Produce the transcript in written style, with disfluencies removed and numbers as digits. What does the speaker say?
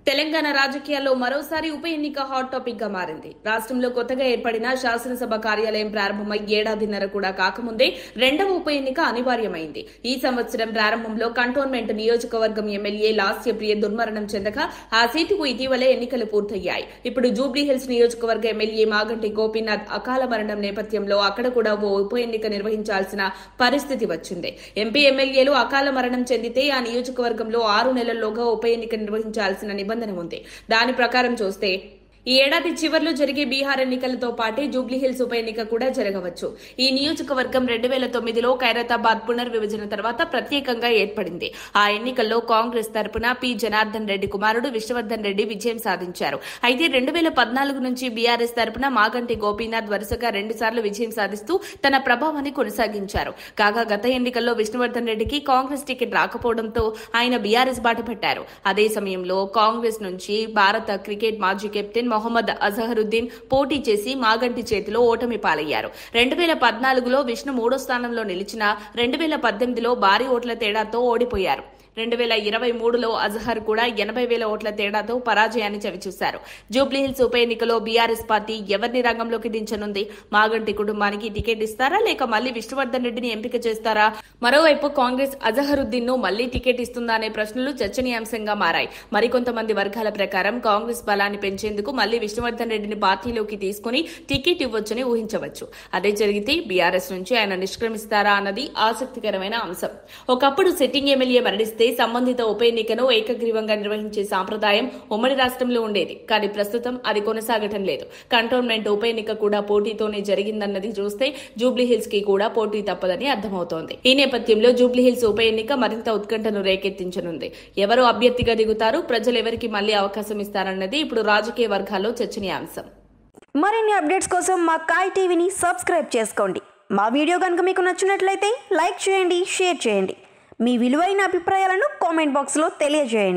తెలంగాణ రాజకీయాల్లో మరోసారి ఉప ఎన్నిక హాట్ టాపిక్ గా మారింది. రాష్ట్రంలో కొత్తగా ఏర్పడిన శాసనసభ కార్యాలయం ప్రారంభమై ఏడాదిన్నర కూడా కాకముందే రెండవ ఉప ఎన్నిక అనివార్యమైంది. ఈ సంవత్సరం ప్రారంభంలో కంటోన్మెంట్ నియోజకవర్గం ఎమ్మెల్యే లాస్యప్రియ దుర్మరణం చెందగా ఆ సీటుకు ఇటీవలే ఎన్నికలు పూర్తయ్యాయి. ఇప్పుడు జూబ్లీహిల్స్ నియోజకవర్గ ఎమ్మెల్యే మాగంటి గోపీనాథ్ అకాల మరణం నేపథ్యంలో అక్కడ కూడా ఓ ఉప ఎన్నిక నిర్వహించాల్సిన పరిస్థితి వచ్చింది. ఎంపీ ఎమ్మెల్యేలు అకాల మరణం చెందితే ఆ నియోజకవర్గంలో 6 నెలల్లోగా ఉప ఎన్నిక నిర్వహించాల్సిన నిబంధన ఉంది. దాని ప్రకారం చూస్తే ఈ ఏడాది చివర్లో జరిగే బీహార్ ఎన్నికలతో పాటే జూబ్లీహిల్స్ ఉప ఎన్నిక కూడా జరగవచ్చు. ఈ నియోజకవర్గం 2009లో ఖైరతాబాద్ పునర్విభజన తర్వాత ప్రత్యేకంగా ఏర్పడింది. ఆ ఎన్నికల్లో కాంగ్రెస్ తరపున పి జనార్దన్ రెడ్డి కుమారుడు విష్ణువర్ధన్ రెడ్డి విజయం సాధించారు. అయితే 2014 నుంచి బీఆర్ఎస్ తరపున మాగంటి గోపీనాథ్ వరుసగా 2 సార్లు విజయం సాధిస్తూ తన ప్రభావాన్ని కొనసాగించారు. కాగా గత ఎన్నికల్లో విష్ణువర్ధన్ రెడ్డికి కాంగ్రెస్ టికెట్ రాకపోవడంతో ఆయన బీఆర్ఎస్ బాట పట్టారు. అదే సమయంలో కాంగ్రెస్ నుంచి భారత క్రికెట్ మాజీ కెప్టెన్ మొహమ్మద్ అజహరుద్దీన్ పోటీ చేసి మాగంటి చేతిలో ఓటమి పాలయ్యారు. 2014లో విష్ణు 3వ స్థానంలో నిలిచినా 2018లో భారీ ఓట్ల తేడాతో ఓడిపోయారు. 2023లో అజహర్ కూడా 80,000 ఓట్ల తేడాతో పరాజయాన్ని చవిచూశారు. జూబ్లీహిల్స్ ఉప ఎన్నికలో బీఆర్ఎస్ పార్టీ ఎవరిని రంగంలోకి దించనుంది? మాగంటి కుటుంబానికి టికెట్ ఇస్తారా లేక మళ్లీ విష్ణువర్ధన్ రెడ్డిని ఎంపిక చేస్తారా? మరోవైపు కాంగ్రెస్ అజహరుద్దీన్ ను మళ్లీ టికెట్ ఇస్తుందా అనే ప్రశ్నలు చర్చనీయాంశంగా మారాయి. మరికొంతమంది వర్గాల ప్రకారం కాంగ్రెస్ బలాన్ని పెంచేందుకు మళ్లీ విష్ణువర్ధన్ రెడ్డిని పార్టీలోకి తీసుకుని టికెట్ ఇవ్వొచ్చని ఊహించవచ్చు. అదే జరిగితే బీఆర్ఎస్ నుంచి ఆయన నిష్క్రమిస్తారా అన్నది ఆసక్తికరమైన అంశం. ఒకప్పుడు సిట్టింగ్ ఎమ్మెల్యే మరణిస్తే సంబంధిత ఉప ఎన్నికను ఏకగ్రీవంగా నిర్వహించే సాంప్రదాయం ఉమ్మడి రాష్ట్రంలో ఉండేది. కానీ ప్రస్తుతం అది కొనసాగటం లేదు. కంటోన్మెంట్ ఉప ఎన్నిక కూడా పోటీతోనే జరిగిందన్నది చూస్తే జూబ్లీహిల్స్ కి కూడా పోటీ తప్పదని అర్థమవుతోంది. ఈ నేపథ్యంలో జూబ్లీహిల్స్ ఉప ఎన్నిక మరింత ఉత్కంఠను రేకెత్తించనుంది. ఎవరు అభ్యర్థిగా దిగుతారు, ప్రజలు ఎవరికి మళ్లీ అవకాశం ఇస్తారన్నది ఇప్పుడు రాజకీయ వర్గాల్లో చర్చనీయాంశం. మరిన్ని అప్డేట్స్ కోసం మా కాయ్ టీవీని సబ్స్క్రైబ్ చేసుకోండి. మా వీడియో కనుక మీకు నచ్చినట్లయితే లైక్ చేయండి, షేర్ చేయండి. మీ విలువైన అభిప్రాయాలను కామెంట్ బాక్స్లో తెలియజేయండి.